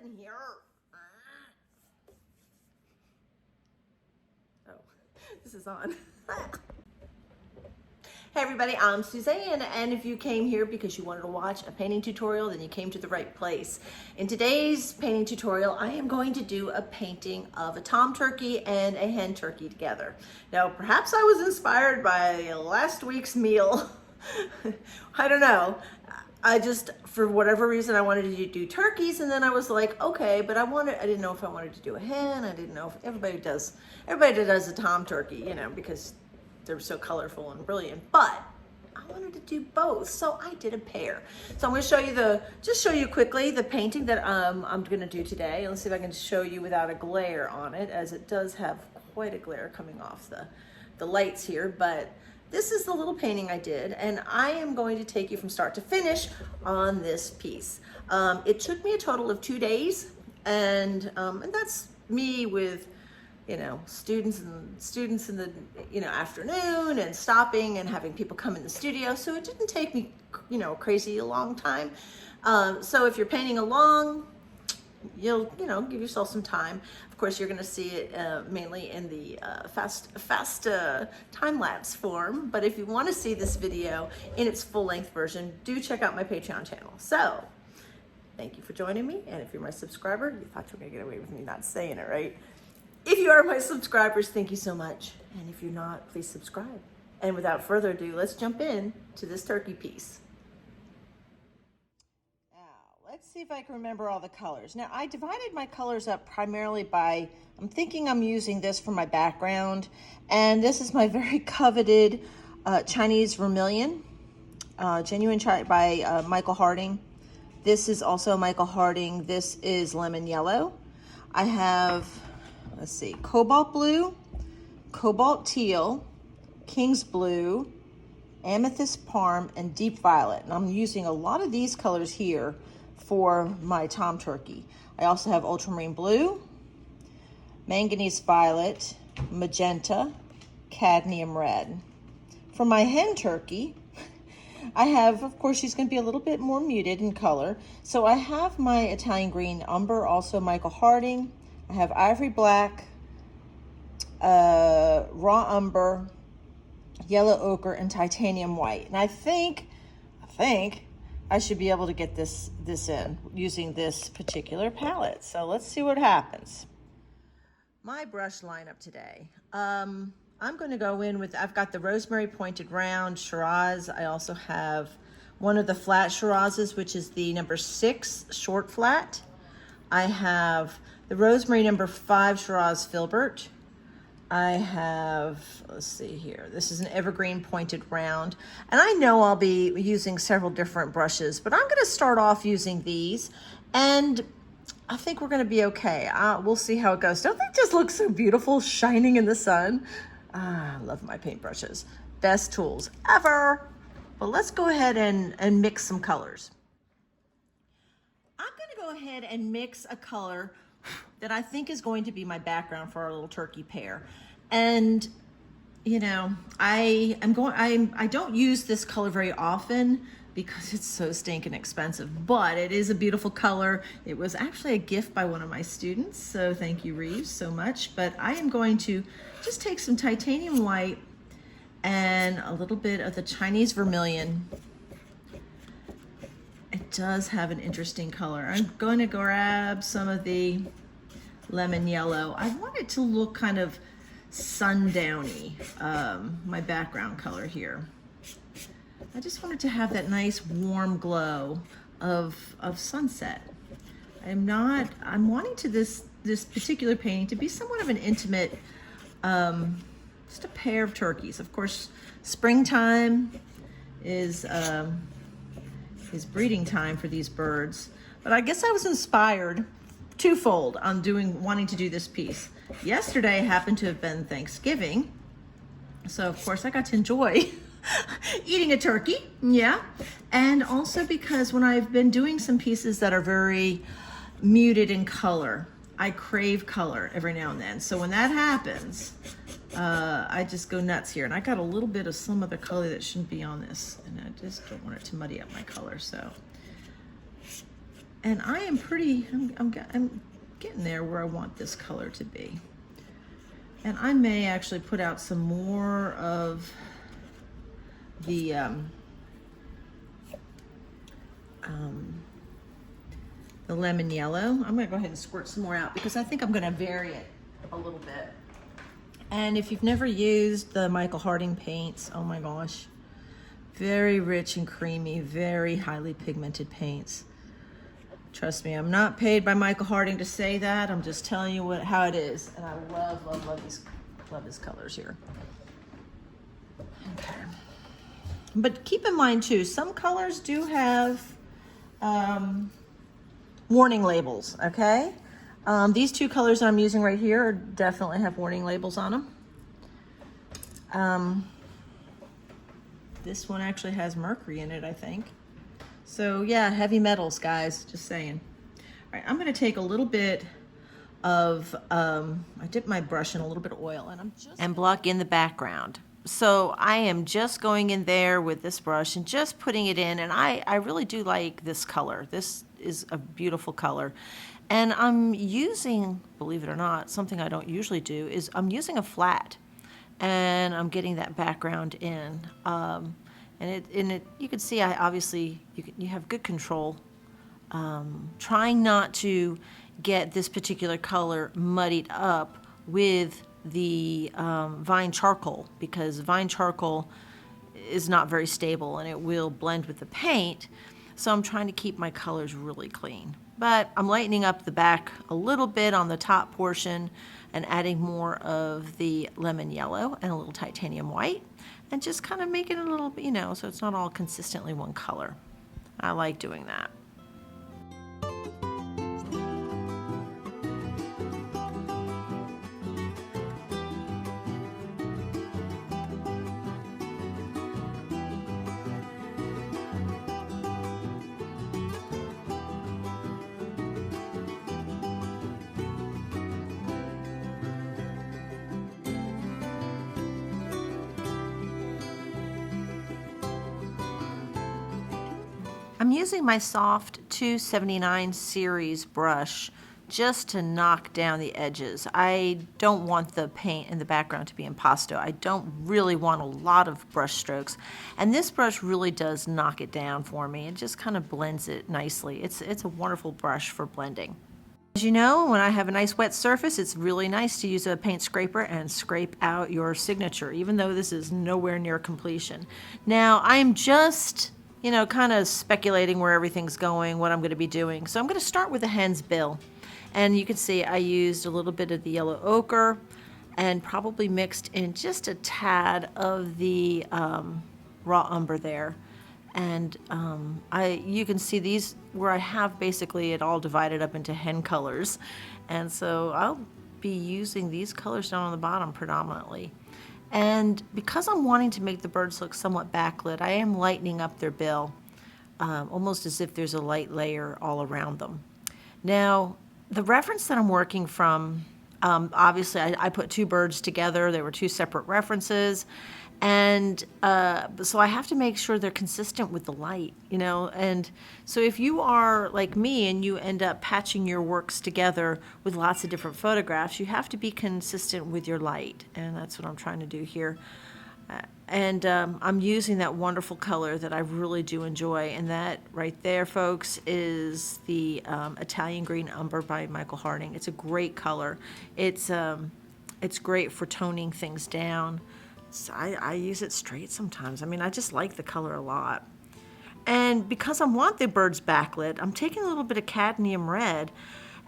in here. Oh, this is on. Hey everybody, I'm Suzanne, and if you came here because you wanted to watch a painting tutorial, then you came to the right place. In today's painting tutorial, I am going to do a painting of a tom turkey and a hen turkey together. Now, perhaps I was inspired by last week's meal. I don't know. I just, for whatever reason, I wanted to do turkeys, and then I was like, okay, but I didn't know if I wanted to do a hen. I didn't know if everybody does a tom turkey, you know, because they're so colorful and brilliant, but I wanted to do both, so I did a pair. So I'm going to show you just show you quickly the painting that I'm going to do today. Let's see if I can show you without a glare on it, as it does have quite a glare coming off the lights here, but this is the little painting I did, and I am going to take you from start to finish on this piece. It took me a total of 2 days, and that's me with, you know, students in the, you know, afternoon, and stopping and having people come in the studio. So it didn't take me, you know, crazy a long time. So if you're painting along, you'll, you know, give yourself some time. Of course, you're going to see it mainly in the fast time-lapse form. But if you want to see this video in its full-length version, do check out my Patreon channel. So thank you for joining me. And if you're my subscriber, you thought you were going to get away with me not saying it, right? If you are my subscribers, thank you so much. And if you're not, please subscribe. And without further ado, let's jump in to this turkey piece. Now, let's see if I can remember all the colors. Now, I divided my colors up primarily by, I'm thinking I'm using this for my background. And this is my very coveted Chinese vermilion, genuine by Michael Harding. This is also Michael Harding. This is lemon yellow. I have, let's see, cobalt blue, cobalt teal, king's blue, amethyst parm, and deep violet. And I'm using a lot of these colors here for my tom turkey. I also have ultramarine blue, manganese violet, magenta, cadmium red. For my hen turkey, I have, of course, she's going to be a little bit more muted in color. So I have my Italian green umber, also Michael Harding. I have ivory black, raw umber, yellow ochre, and titanium white. And I think I should be able to get this in using this particular palette. So let's see what happens. My brush lineup today. I'm going to go in with, I've got the rosemary pointed round Shiraz. I also have one of the flat Shirazes, which is the number 6 short flat. I have the rosemary number 5 Shiraz filbert. I have, let's see here, this is an evergreen pointed round. And I know I'll be using several different brushes, but I'm going to start off using these, and I think we're going to be okay. We'll see how it goes. Don't they just look so beautiful shining in the sun? I love my paintbrushes. Best tools ever. But let's go ahead and mix some colors. I'm going to go ahead and mix a color that I think is going to be my background for our little turkey pair. And, you know, I don't use this color very often because it's so stinking expensive, but it is a beautiful color. It was actually a gift by one of my students, so thank you, Reeves, so much. But I am going to just take some titanium white and a little bit of the Chinese vermilion. It does have an interesting color. I'm going to grab some of the lemon yellow. I want it to look kind of sundowny, my background color here. I just wanted to have that nice warm glow of sunset. I'm wanting to this particular painting to be somewhat of an intimate, just a pair of turkeys. Of course, springtime is breeding time for these birds. But I guess I was inspired twofold on wanting to do this piece. Yesterday happened to have been Thanksgiving, so of course I got to enjoy eating a turkey, yeah. And also because when I've been doing some pieces that are very muted in color, I crave color every now and then. So when that happens, I just go nuts here. And I got a little bit of some of the color that shouldn't be on this, and I just don't want it to muddy up my color. So And I am I'm getting there where I want this color to be. And I may actually put out some more of the lemon yellow. I'm gonna go ahead and squirt some more out because I think I'm gonna vary it a little bit. And if you've never used the Michael Harding paints, oh my gosh, very rich and creamy, very highly pigmented paints. Trust me, I'm not paid by Michael Harding to say that. I'm just telling you how it is. And I love his colors here. Okay. But keep in mind too, some colors do have warning labels, okay? These two colors that I'm using right here definitely have warning labels on them. This one actually has mercury in it, I think. So yeah, heavy metals, guys, just saying. All right, I'm gonna take a little bit of, I dipped my brush in a little bit of oil and block in the background. So I am just going in there with this brush and just putting it in, and I really do like this color. This is a beautiful color. And I'm using, believe it or not, something I don't usually do is I'm using a flat, and I'm getting that background in. And you can see you have good control. Trying not to get this particular color muddied up with the vine charcoal, because vine charcoal is not very stable and it will blend with the paint. So I'm trying to keep my colors really clean. But I'm lightening up the back a little bit on the top portion and adding more of the lemon yellow and a little titanium white, and just kind of making it a little bit, so it's not all consistently one color. I like doing that. I'm using my soft 279 series brush just to knock down the edges. I don't want the paint in the background to be impasto. I don't really want a lot of brush strokes. And this brush really does knock it down for me. It just kind of blends it nicely. It's a wonderful brush for blending. As you know, when I have a nice wet surface, it's really nice to use a paint scraper and scrape out your signature, even though this is nowhere near completion. Now, I'm just kind of speculating where everything's going, what I'm going to be doing. So I'm going to start with the hen's bill. And you can see I used a little bit of the yellow ochre and probably mixed in just a tad of the raw umber there. And you can see these where I have basically it all divided up into hen colors. And so I'll be using these colors down on the bottom predominantly. And because I'm wanting to make the birds look somewhat backlit, I am lightening up their bill, almost as if there's a light layer all around them. Now, the reference that I'm working from, obviously I put two birds together. They were two separate references. And so I have to make sure they're consistent with the light, and so if you are like me and you end up patching your works together with lots of different photographs, you have to be consistent with your light, and that's what I'm trying to do here. And I'm using that wonderful color that I really do enjoy, and that right there, folks, is the Italian Green Umber by Michael Harding. It's a great color. It's great for toning things down. So I use it straight sometimes. I just like the color a lot. And because I want the birds backlit, I'm taking a little bit of cadmium red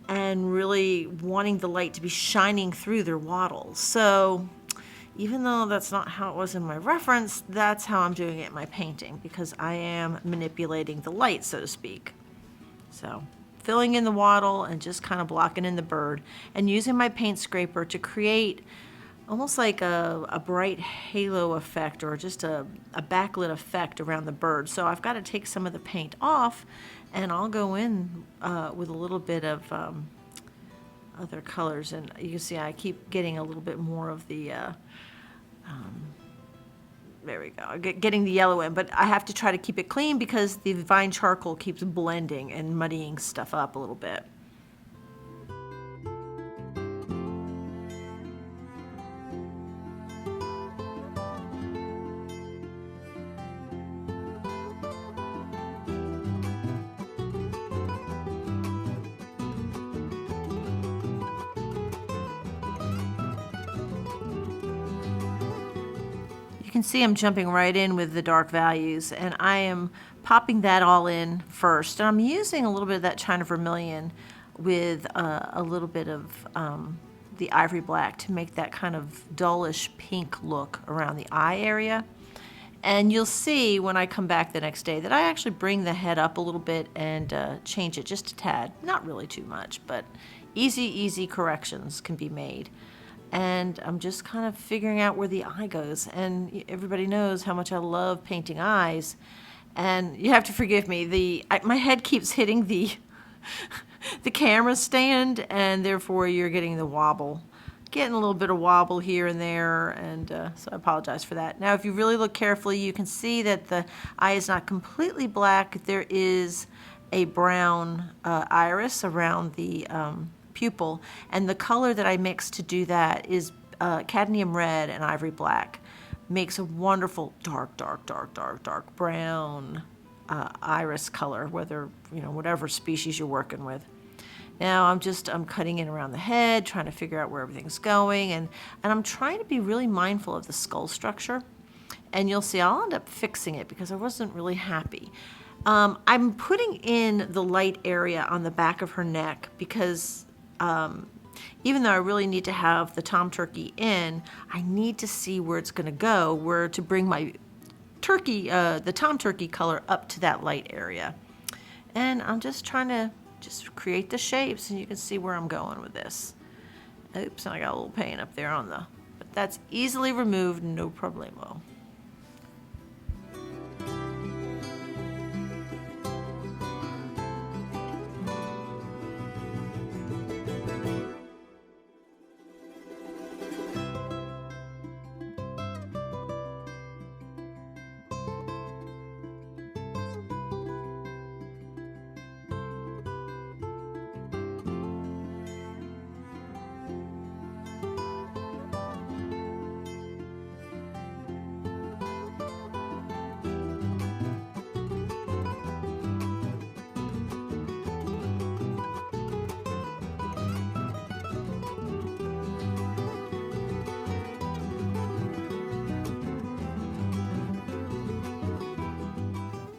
and really wanting the light to be shining through their waddles. So even though that's not how it was in my reference, that's how I'm doing it in my painting, because I am manipulating the light, so to speak. So filling in the waddle and just kind of blocking in the bird and using my paint scraper to create almost like a bright halo effect, or just a backlit effect around the bird. So I've got to take some of the paint off, and I'll go in with a little bit of other colors. And you can see I keep getting a little bit more of the there we go, getting the yellow in, but I have to try to keep it clean because the vine charcoal keeps blending and muddying stuff up a little bit. You can see I'm jumping right in with the dark values, and I am popping that all in first. And I'm using a little bit of that China Vermilion with a little bit of the Ivory Black to make that kind of dullish pink look around the eye area. And you'll see when I come back the next day that I actually bring the head up a little bit and change it just a tad. Not really too much, but easy corrections can be made. And I'm just kind of figuring out where the eye goes. And everybody knows how much I love painting eyes. And you have to forgive me, my head keeps hitting the camera stand, and therefore you're getting the wobble. Getting a little bit of wobble here and there, and so I apologize for that. Now, if you really look carefully, you can see that the eye is not completely black. There is a brown iris around the pupil, and the color that I mixed to do that is cadmium red and ivory black. Makes a wonderful dark brown iris color, whether, whatever species you're working with. Now I'm cutting in around the head, trying to figure out where everything's going, and I'm trying to be really mindful of the skull structure. And you'll see I'll end up fixing it because I wasn't really happy. I'm putting in the light area on the back of her neck because even though I really need to have the tom turkey in, I need to see where it's going to go, where to bring my turkey, the tom turkey color up to that light area. And I'm just trying to create the shapes, and you can see where I'm going with this. Oops, I got a little paint up there but that's easily removed, no problemo.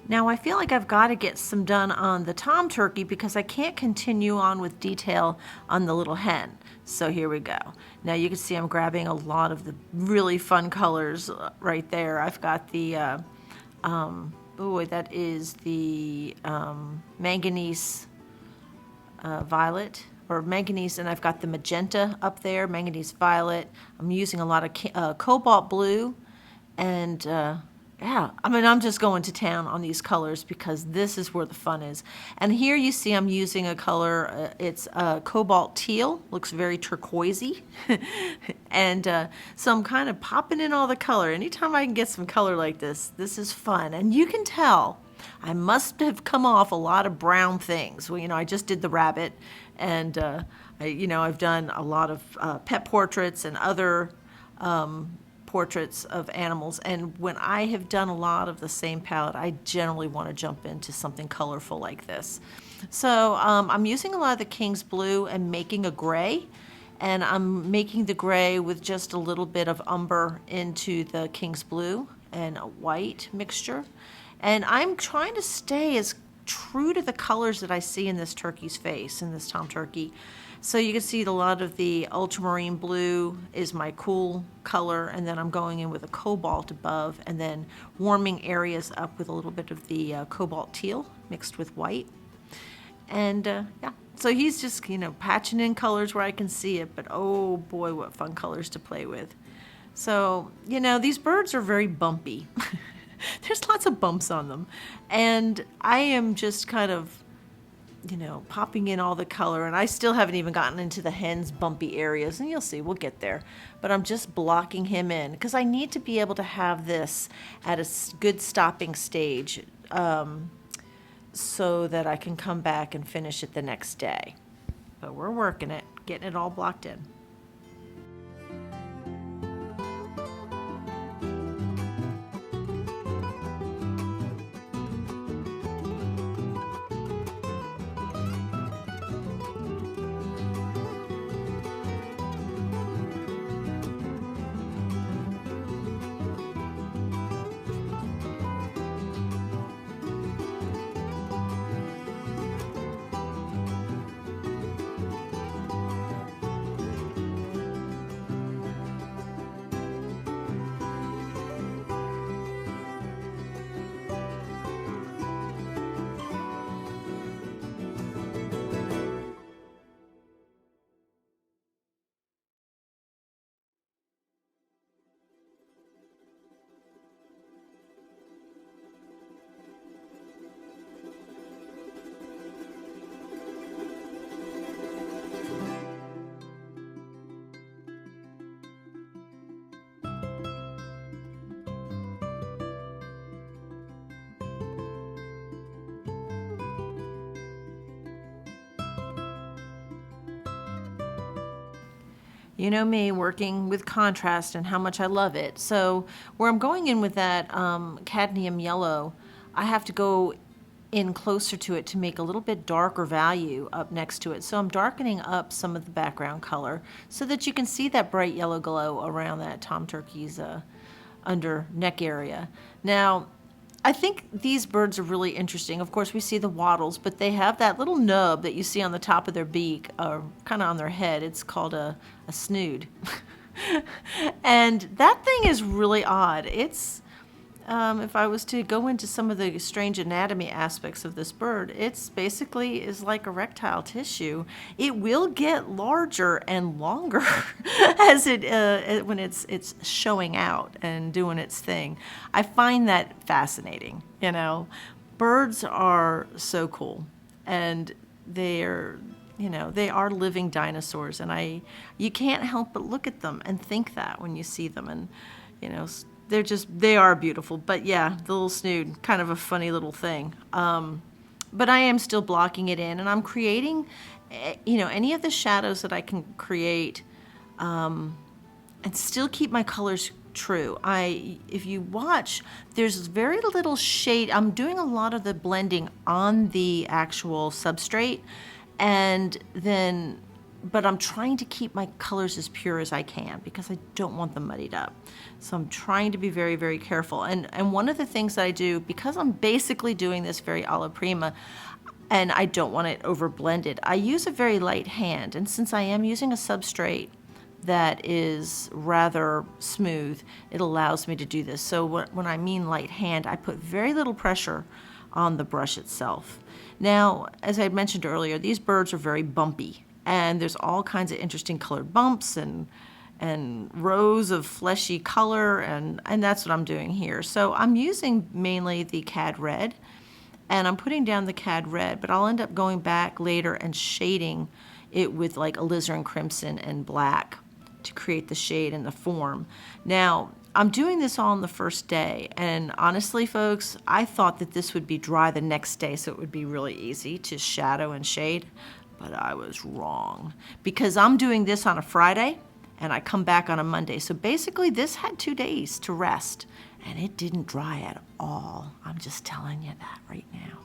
Now I feel like I've got to get some done on the tom turkey because I can't continue on with detail on the little hen. So here we go. Now you can see I'm grabbing a lot of the really fun colors right there. I've got the, that is the manganese violet, or manganese, and I've got the magenta up there, manganese violet. I'm using a lot of cobalt blue, and yeah, I'm just going to town on these colors because this is where the fun is. And here you see I'm using a color, it's cobalt teal, looks very turquoisey. And so I'm kind of popping in all the color. Anytime I can get some color like this is fun. And you can tell I must have come off a lot of brown things. Well, I just did the rabbit, and I've done a lot of pet portraits and other portraits of animals, and when I have done a lot of the same palette, I generally want to jump into something colorful like this. So I'm using a lot of the King's Blue and making a gray, and I'm making the gray with just a little bit of umber into the King's Blue and a white mixture. And I'm trying to stay as true to the colors that I see in this turkey's face, in this tom turkey. So you can see a lot of the ultramarine blue is my cool color, and then I'm going in with a cobalt above, and then warming areas up with a little bit of the cobalt teal mixed with white. And yeah, so he's just, patching in colors where I can see it, but oh boy, what fun colors to play with. So, these birds are very bumpy. There's lots of bumps on them, and I am just kind of popping in all the color, and I still haven't even gotten into the hen's bumpy areas, and you'll see, we'll get there. But I'm just blocking him in because I need to be able to have this at a good stopping stage, so that I can come back and finish it the next day. But we're working it, getting it all blocked in. You know me, working with contrast and how much I love it. So where I'm going in with that cadmium yellow, I have to go in closer to it to make a little bit darker value up next to it. So I'm darkening up some of the background color so that you can see that bright yellow glow around that tom turkey's under neck area. Now, I think these birds are really interesting. Of course, we see the waddles, but they have that little nub that you see on the top of their beak, or kind of on their head. It's called a snood. And that thing is really odd. It's, if I was to go into some of the strange anatomy aspects of this bird, it's basically is like erectile tissue. It will get larger and longer as when it's showing out and doing its thing. I find that fascinating. Birds are so cool, and they are living dinosaurs, and you can't help but look at them and think that when you see them, and they are beautiful. But yeah, the little snood, kind of a funny little thing. But I am still blocking it in, and I'm creating, any of the shadows that I can create, and still keep my colors true. If you watch, there's very little shade. I'm doing a lot of the blending on the actual substrate, but I'm trying to keep my colors as pure as I can because I don't want them muddied up. So I'm trying to be very, very careful. And one of the things that I do, because I'm basically doing this very alla prima, and I don't want it over blended, I use a very light hand. And since I am using a substrate that is rather smooth, it allows me to do this. So when I mean light hand, I put very little pressure on the brush itself. Now, as I mentioned earlier, these birds are very bumpy, and there's all kinds of interesting colored bumps and rows of fleshy color, and that's what I'm doing here. So I'm using mainly the cad red, and I'm putting down the cad red, but I'll end up going back later and shading it with like alizarin crimson and black to create the shade and the form. Now, I'm doing this all on the first day, and honestly, folks, I thought that this would be dry the next day, so it would be really easy to shadow and shade, but I was wrong, because I'm doing this on a Friday, and I come back on a Monday. So basically, this had 2 days to rest, and it didn't dry at all. I'm just telling you that right now.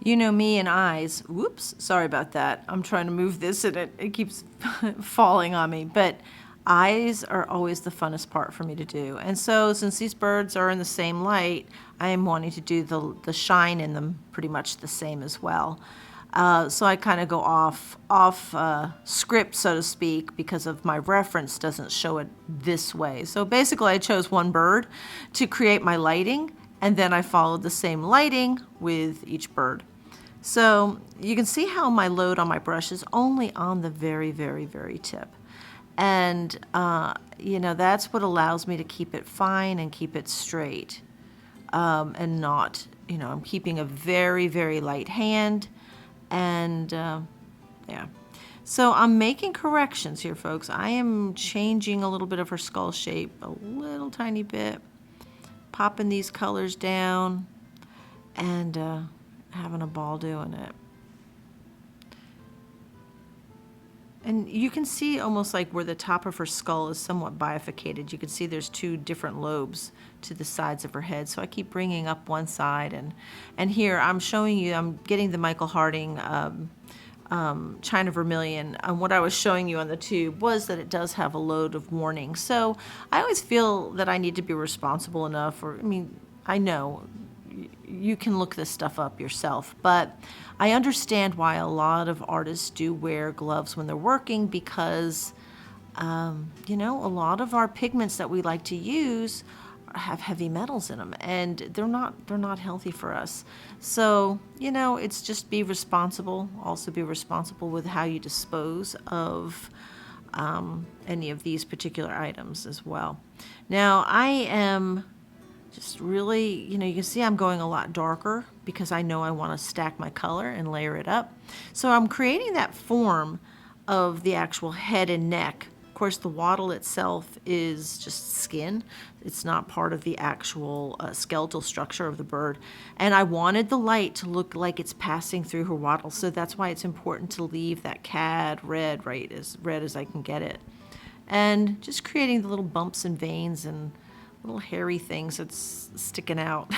You know me and eyes. Whoops, sorry about that. I'm trying to move this and it keeps falling on me. But eyes are always the funnest part for me to do. And so since these birds are in the same light, I am wanting to do the shine in them pretty much the same as well. So I kind of go off script, so to speak, because of my reference doesn't show it this way. So basically I chose one bird to create my lighting, and then I followed the same lighting with each bird. So you can see how my load on my brush is only on the very, very, very tip. And, you know, that's what allows me to keep it fine and keep it straight, and not, you know, I'm keeping a very, very light hand. And yeah, so I'm making corrections here, folks. I am changing a little bit of her skull shape, a little tiny bit, popping these colors down, and having a ball doing it. And you can see almost like where the top of her skull is somewhat bifurcated. You can see there's two different lobes to the sides of her head. So I keep bringing up one side. And here I'm showing you, I'm getting the Michael Harding China Vermilion. What I was showing you on the tube was that it does have a load of warning. So I always feel that I need to be responsible enough, or, I mean, I know you can look this stuff up yourself, but I understand why a lot of artists do wear gloves when they're working, because you know, a lot of our pigments that we like to use have heavy metals in them, and they're not healthy for us. So, you know, it's just be responsible. Also be responsible with how you dispose of any of these particular items as well. Now I am just really, you know, you can see I'm going a lot darker because I know I want to stack my color and layer it up. So I'm creating that form of the actual head and neck. Of course, the waddle itself is just skin. It's not part of the actual skeletal structure of the bird. And I wanted the light to look like it's passing through her waddle. So that's why it's important to leave that cad red, right, as red as I can get it. And just creating the little bumps and veins and little hairy things that's sticking out.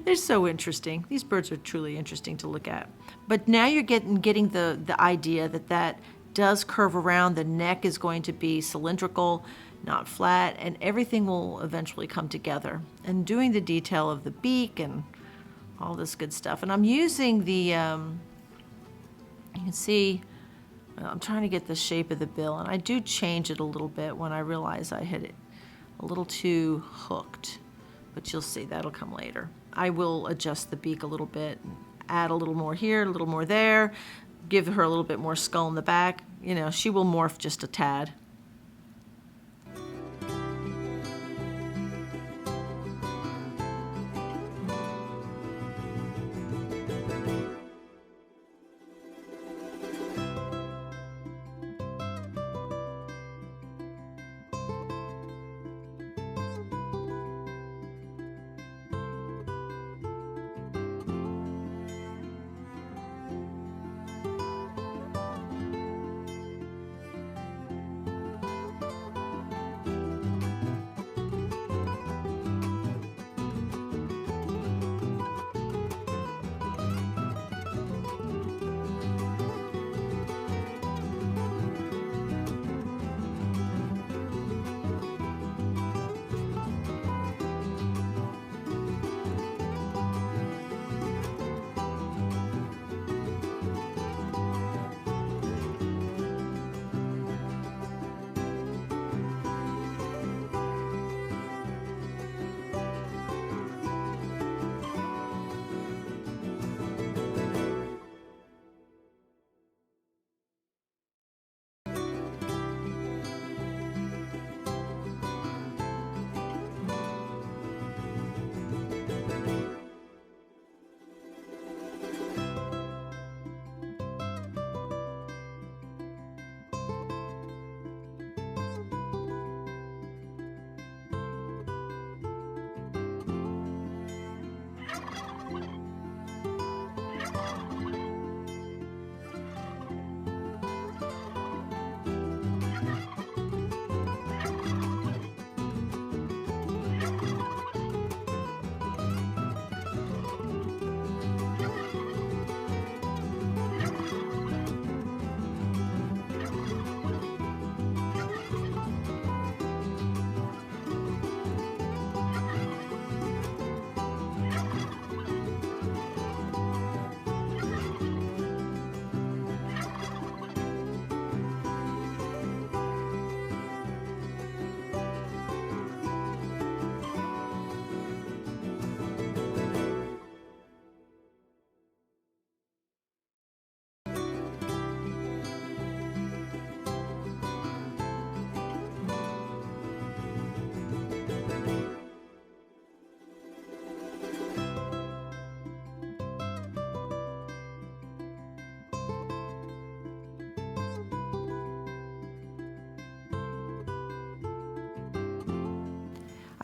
They're so interesting. These birds are truly interesting to look at. But now you're getting the idea that does curve around. The neck is going to be cylindrical, not flat, and everything will eventually come together. And doing the detail of the beak and all this good stuff. And I'm using the, you can see, I'm trying to get the shape of the bill, and I do change it a little bit when I realize I hit it a little too hooked, but you'll see that'll come later. I will adjust the beak a little bit, add a little more here, a little more there, give her a little bit more skull in the back. You know, she will morph just a tad.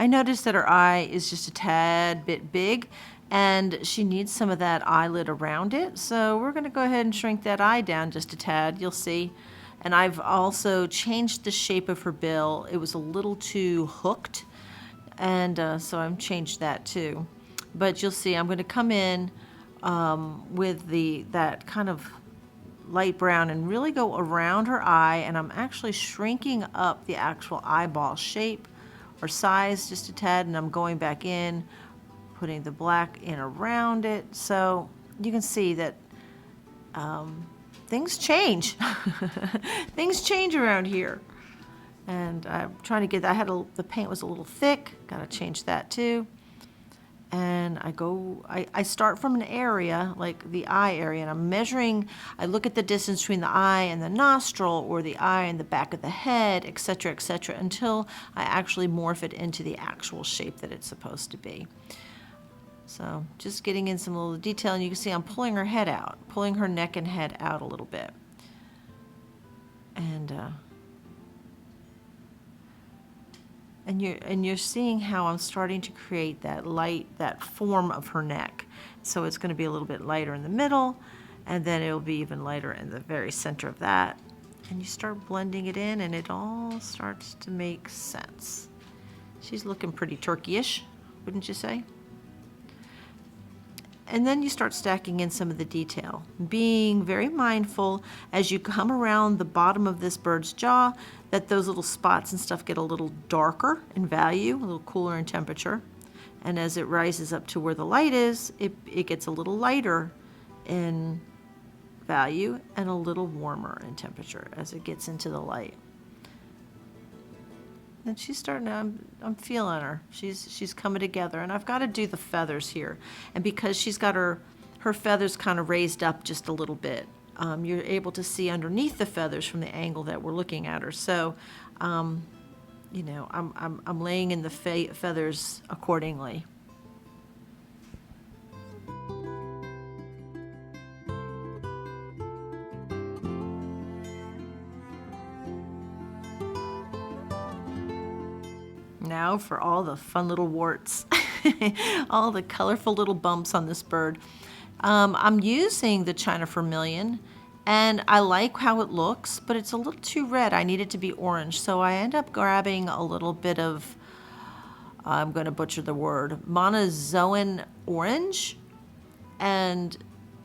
I noticed that her eye is just a tad bit big, and she needs some of that eyelid around it. So we're going to go ahead and shrink that eye down just a tad, you'll see. And I've also changed the shape of her bill. It was a little too hooked, and so I've changed that too. But you'll see I'm going to come in with that kind of light brown and really go around her eye, and I'm actually shrinking up the actual eyeball shape or size just a tad, and I'm going back in, putting the black in around it. So you can see that things change. Things change around here. And I'm trying to get, the paint was a little thick, gotta change that too. And I start from an area, like the eye area, and I'm measuring, I look at the distance between the eye and the nostril, or the eye and the back of the head, etc., until I actually morph it into the actual shape that it's supposed to be. So just getting in some little detail, and you can see I'm pulling her head out, pulling her neck and head out a little bit. And you're seeing how I'm starting to create that form of her neck. So it's going to be a little bit lighter in the middle, and then it'll be even lighter in the very center of that. And you start blending it in, and it all starts to make sense. She's looking pretty turkey-ish, wouldn't you say? And then you start stacking in some of the detail, being very mindful as you come around the bottom of this bird's jaw that those little spots and stuff get a little darker in value, a little cooler in temperature. And as it rises up to where the light is, it gets a little lighter in value and a little warmer in temperature as it gets into the light. And she's starting to, I'm feeling her. She's coming together, and I've got to do the feathers here. And because she's got her feathers kind of raised up just a little bit, you're able to see underneath the feathers from the angle that we're looking at her. So, you know, I'm laying in the feathers accordingly. Now for all the fun little warts, all the colorful little bumps on this bird. I'm using the China Vermilion, and I like how it looks, but it's a little too red. I need it to be orange, so I end up grabbing a little bit of, I'm going to butcher the word, monozoan orange, and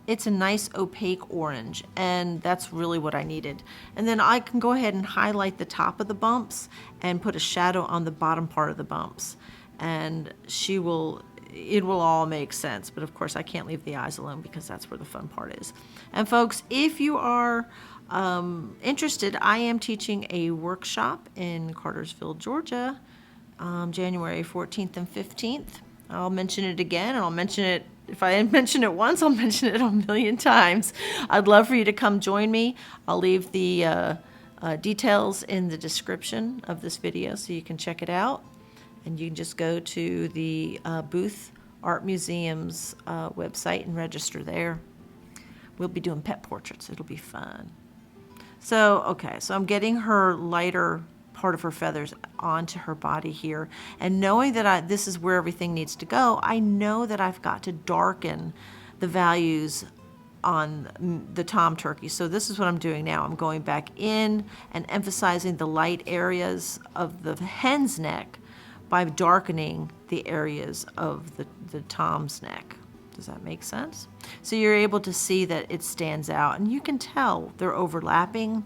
it's a nice opaque orange, and that's really what I needed. And then I can go ahead and highlight the top of the bumps and put a shadow on the bottom part of the bumps. And it will all make sense, but of course I can't leave the eyes alone because that's where the fun part is. And folks, if you are interested, I am teaching a workshop in Cartersville, Georgia, January 14th and 15th. I'll mention it again, and I'll mention it. If I mention it once, I'll mention it a million times. I'd love for you to come join me. I'll leave the details in the description of this video so you can check it out. And you can just go to the Booth Art Museum's website and register there. We'll be doing pet portraits. It'll be fun. So, okay, so I'm getting her lighter part of her feathers onto her body here, and knowing that this is where everything needs to go, I know that I've got to darken the values on the tom turkey. So this is what I'm doing now. I'm going back in and emphasizing the light areas of the hen's neck by darkening the areas of the tom's neck. Does that make sense? So you're able to see that it stands out, and you can tell they're overlapping.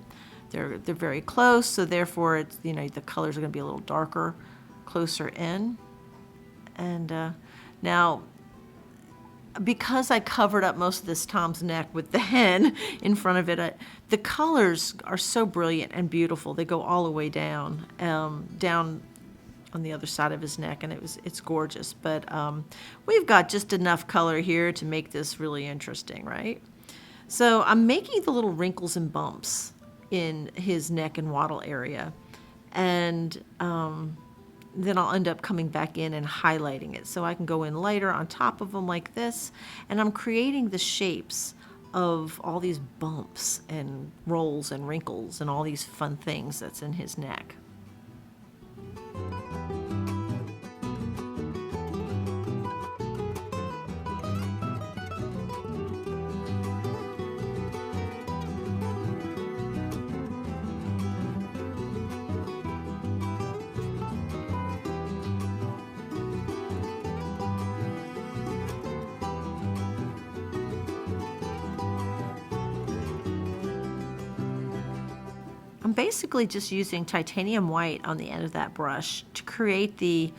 They're very close, so therefore it's, you know, the colors are going to be a little darker closer in. And now, because I covered up most of this tom's neck with the hen in front of it, the colors are so brilliant and beautiful. They go all the way down on the other side of his neck, and it's gorgeous. But we've got just enough color here to make this really interesting, right? So I'm making the little wrinkles and bumps in his neck and wattle area, and then I'll end up coming back in and highlighting it, so I can go in lighter on top of them like this, and I'm creating the shapes of all these bumps and rolls and wrinkles and all these fun things that's in his neck. I'm basically just using titanium white on the end of that brush to create the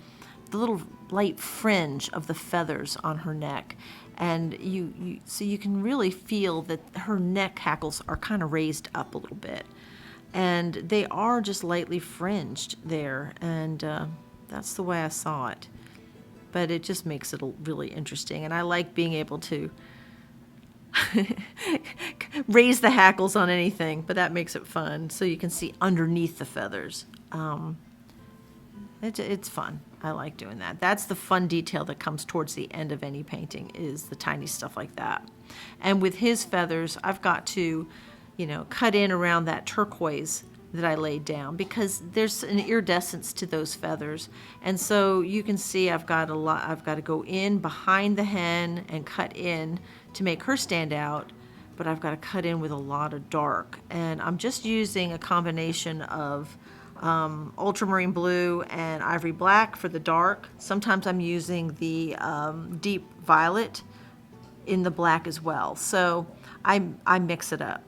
little light fringe of the feathers on her neck. And so you can really feel that her neck hackles are kind of raised up a little bit. And they are just lightly fringed there. And that's the way I saw it. But it just makes it really interesting. And I like being able to raise the hackles on anything, but that makes it fun. So you can see underneath the feathers. It's fun. I like doing that. That's the fun detail that comes towards the end of any painting, is the tiny stuff like that. And with his feathers, I've got to, cut in around that turquoise that I laid down, because there's an iridescence to those feathers. And so you can see I've got to go in behind the hen and cut in to make her stand out, but I've got to cut in with a lot of dark. And I'm just using a combination of ultramarine blue and ivory black for the dark. Sometimes I'm using the deep violet in the black as well. So I mix it up.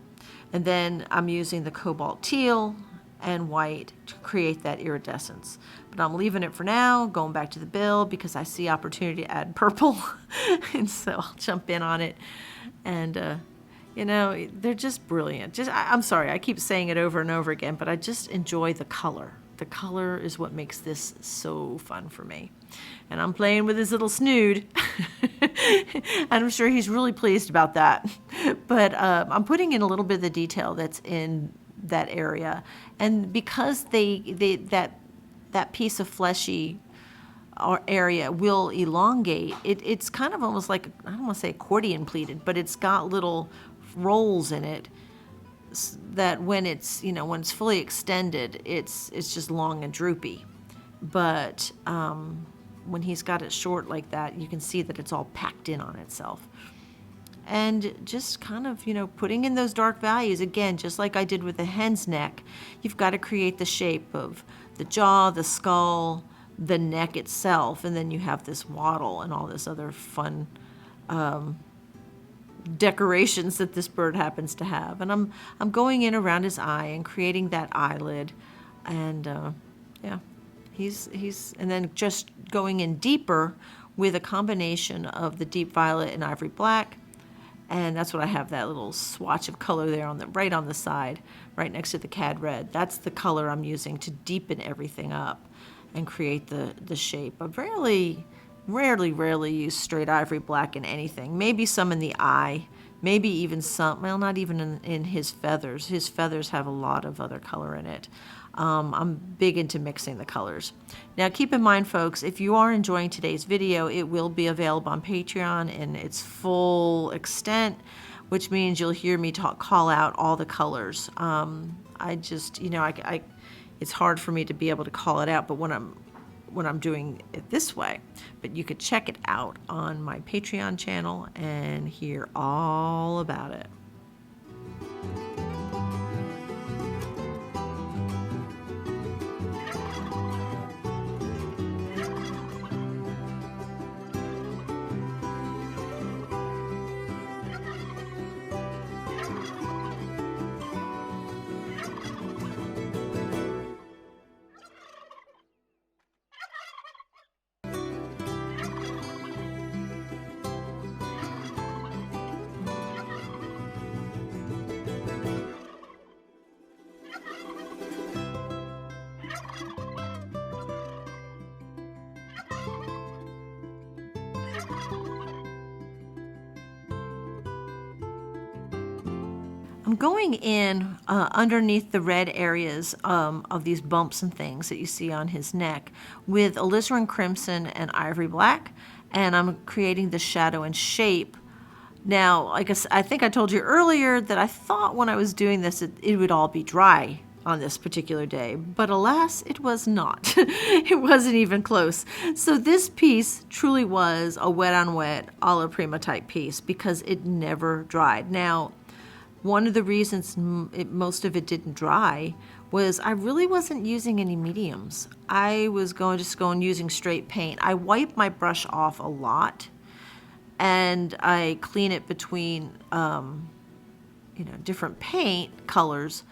And then I'm using the cobalt teal and white to create that iridescence. But I'm leaving it for now, going back to the bill because I see opportunity to add purple. And so I'll jump in on it. And they're just brilliant. I'm sorry, I keep saying it over and over again, but I just enjoy the color. The color is what makes this so fun for me. And I'm playing with his little snood. And I'm sure he's really pleased about that. But I'm putting in a little bit of the detail that's in that area. And because that piece of fleshy area will elongate, it's kind of almost like, I don't want to say accordion pleated, but it's got little rolls in it that when it's fully extended, it's just long and droopy. But when he's got it short like that, you can see that it's all packed in on itself. And just kind of, putting in those dark values, again, just like I did with the hen's neck, you've got to create the shape of the jaw, the skull, the neck itself, and then you have this waddle and all this other fun decorations that this bird happens to have. And I'm going in around his eye and creating that eyelid, and he's and then just going in deeper with a combination of the deep violet and ivory black. And that's what I have, that little swatch of color there right on the side, right next to the cad red. That's the color I'm using to deepen everything up and create the shape. I rarely use straight ivory black in anything. Maybe some in the eye, maybe even some, well, not even in his feathers. His feathers have a lot of other color in it. I'm big into mixing the colors. Now keep in mind, folks, if you are enjoying today's video, it will be available on Patreon in its full extent, which means you'll hear me call out all the colors. It's hard for me to be able to call it out, but when I'm doing it this way. But you could check it out on my Patreon channel and hear all about it. I'm going in underneath the red areas of these bumps and things that you see on his neck with alizarin crimson and ivory black, and I'm creating the shadow and shape. Now, I think I told you earlier that I thought when I was doing this it would all be dry on this particular day, but alas, it was not. It wasn't even close. So this piece truly was a wet on wet alla prima type piece because it never dried. Now, one of the reasons most of it didn't dry was I really wasn't using any mediums. I was just going using straight paint. I wipe my brush off a lot, and I clean it between different paint colors,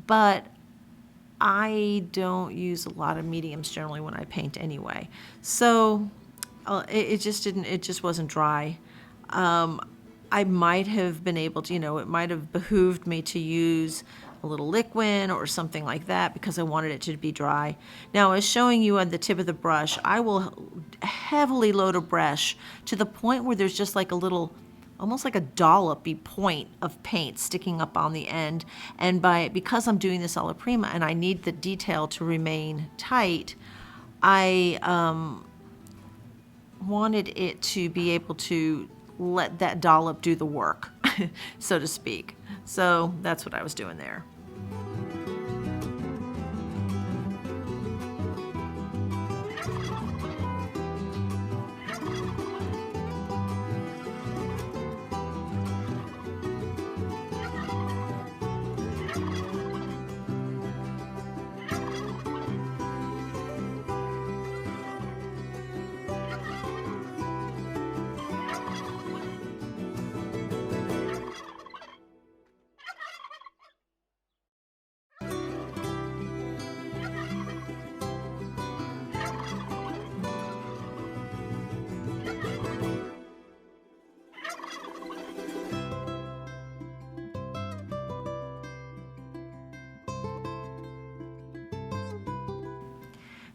but I don't use a lot of mediums generally when I paint anyway. So it just wasn't dry. I might have been able to, it might have behooved me to use a little liquid or something like that because I wanted it to be dry. Now, as showing you on the tip of the brush, I will heavily load a brush to the point where there's just like a little, almost like a dollopy point of paint sticking up on the end. And because I'm doing this alla prima and I need the detail to remain tight, I wanted it to be able to let that dollop do the work, so to speak. So that's what I was doing there.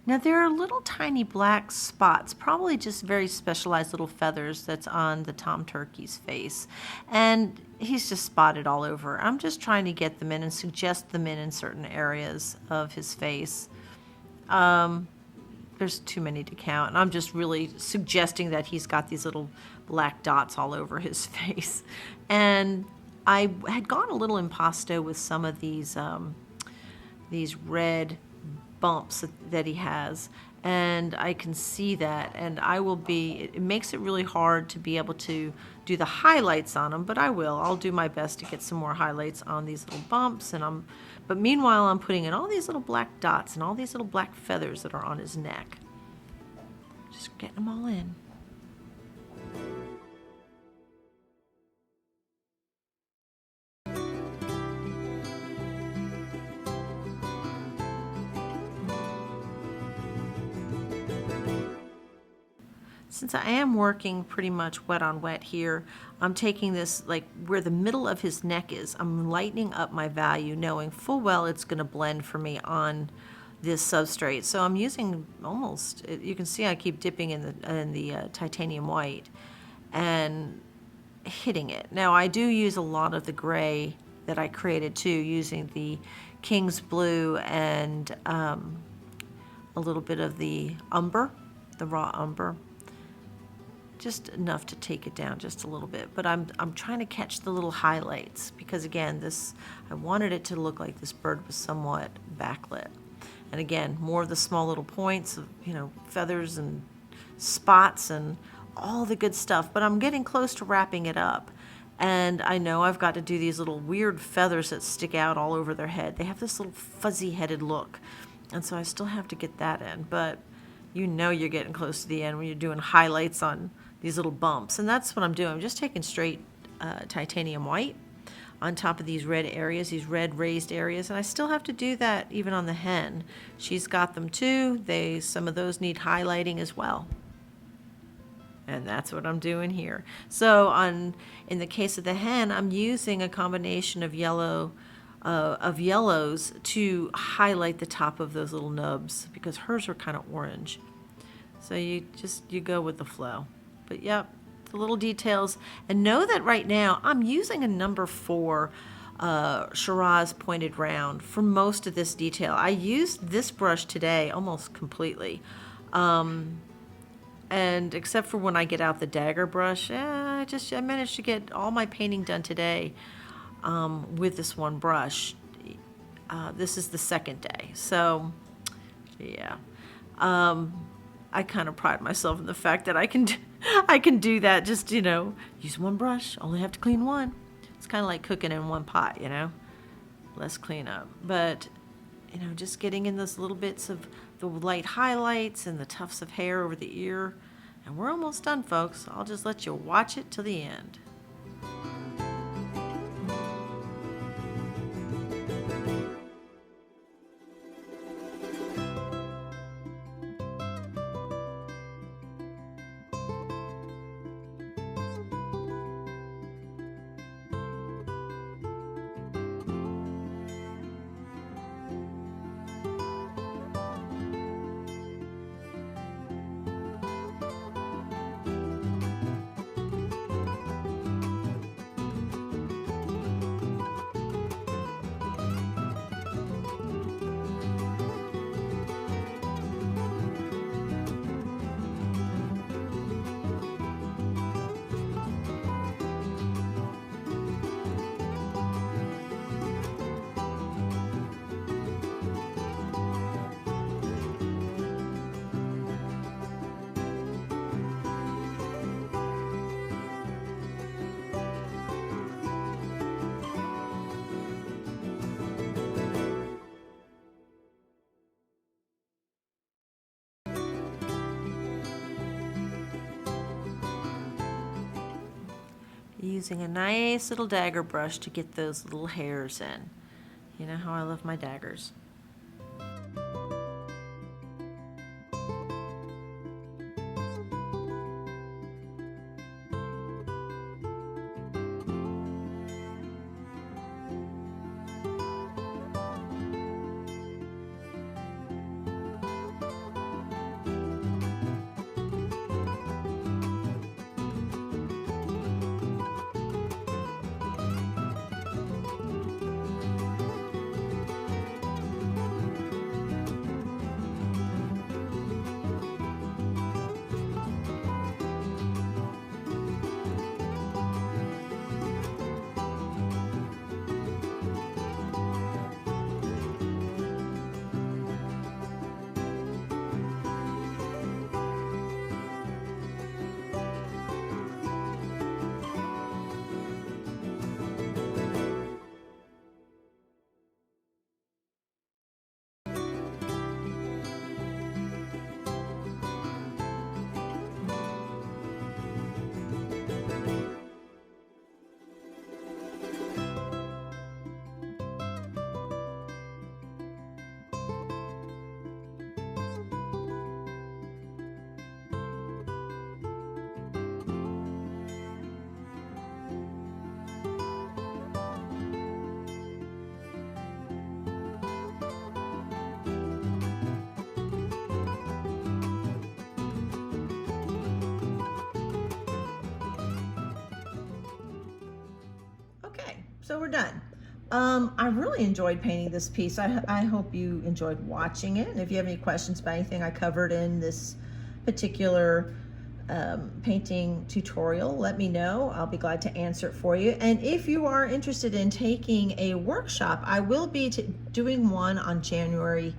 Now there are little tiny black spots, probably just very specialized little feathers that's on the tom turkey's face. And he's just spotted all over. I'm just trying to get them in and suggest them in certain areas of his face. There's too many to count, and I'm just really suggesting that he's got these little black dots all over his face. And I had gone a little impasto with some of these red bumps that he has, and I can see that, and it makes it really hard to be able to do the highlights on them, but I'll do my best to get some more highlights on these little bumps, but meanwhile I'm putting in all these little black dots and all these little black feathers that are on his neck. Just getting them all in. Since I am working pretty much wet on wet here, I'm taking this, like where the middle of his neck is, I'm lightening up my value, knowing full well it's going to blend for me on this substrate. So I'm using almost, you can see I keep dipping in the titanium white and hitting it. Now I do use a lot of the gray that I created too, using the King's Blue and a little bit of the umber, the raw umber. Just enough to take it down just a little bit, but I'm trying to catch the little highlights because again, I wanted it to look like this bird was somewhat backlit. And again, more of the small little points of, feathers and spots and all the good stuff, but I'm getting close to wrapping it up. And I know I've got to do these little weird feathers that stick out all over their head. They have this little fuzzy headed look. And so I still have to get that in, but you're getting close to the end when you're doing highlights on these little bumps. And that's what I'm doing. I'm just taking straight titanium white on top of these red areas, these red raised areas. And I still have to do that even on the hen. She's got them too. Some of those need highlighting as well. And that's what I'm doing here. So in the case of the hen, I'm using a combination of yellows to highlight the top of those little nubs because hers are kind of orange. So you go with the flow. But yep, the little details. And know that right now I'm using a number 4 Shiraz pointed round for most of this detail. I used this brush today almost completely. And except for when I get out the dagger brush, I managed to get all my painting done today with this one brush. This is the second day. So yeah. I kind of pride myself in the fact that I can do that. Just use one brush, only have to clean one. It's kind of like cooking in one pot, less cleanup. But just getting in those little bits of the light highlights and the tufts of hair over the ear, and we're almost done, folks. I'll just let you watch it till the end. using a nice little dagger brush to get those little hairs in. You know how I love my daggers. So we're done. I really enjoyed painting this piece. I hope you enjoyed watching it. And if you have any questions about anything I covered in this particular painting tutorial, let me know. I'll be glad to answer it for you. And if you are interested in taking a workshop, I will be doing one on January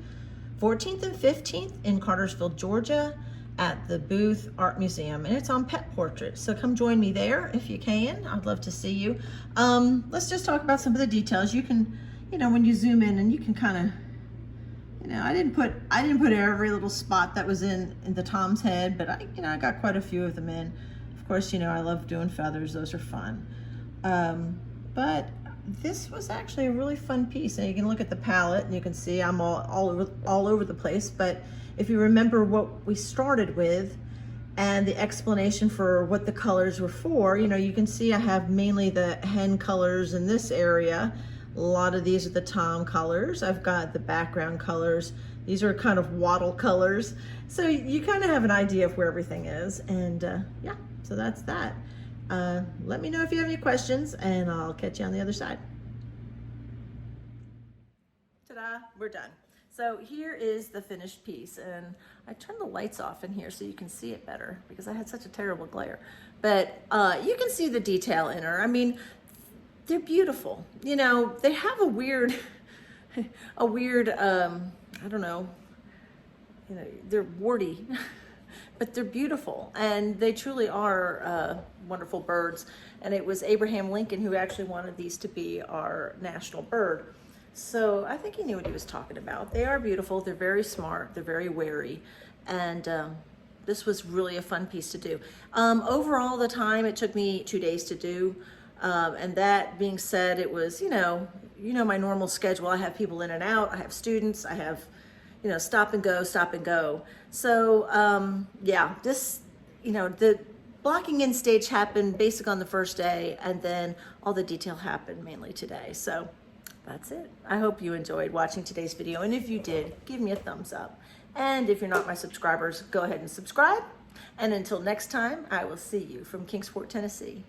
14th and 15th in Cartersville, Georgia, at the Booth Art Museum, and it's on pet portraits. So come join me there if you can. I'd love to see you. Let's just talk about some of the details. You can, when you zoom in, and you can kind of, I didn't put every little spot that was in the Tom's head, but I got quite a few of them in. Of course, I love doing feathers. Those are fun. But this was actually a really fun piece, and you can look at the palette and you can see I'm all over the place. But if you remember what we started with and the explanation for what the colors were for, you can see I have mainly the hen colors in this area. A lot of these are the Tom colors. I've got the background colors. These are kind of wattle colors. So you kind of have an idea of where everything is. And yeah, so that's that. Let me know if you have any questions, and I'll catch you on the other side. Ta-da, we're done. So here is the finished piece, and I turned the lights off in here so you can see it better because I had such a terrible glare. But you can see the detail in her. I mean, they're beautiful. They have a weird, I don't know, they're warty, but they're beautiful, and they truly are wonderful birds. And it was Abraham Lincoln who actually wanted these to be our national bird. So I think he knew what he was talking about. They are beautiful, they're very smart, they're very wary, and this was really a fun piece to do. Overall, the time, it took me 2 days to do, and that being said, it was, my normal schedule. I have people in and out, I have students, I have, stop and go. So yeah, this, the blocking in stage happened basically on the first day, and then all the detail happened mainly today. So that's it. I hope you enjoyed watching today's video, and if you did, give me a thumbs up. And if you're not my subscribers, go ahead and subscribe. And until next time, I will see you from Kingsport, Tennessee.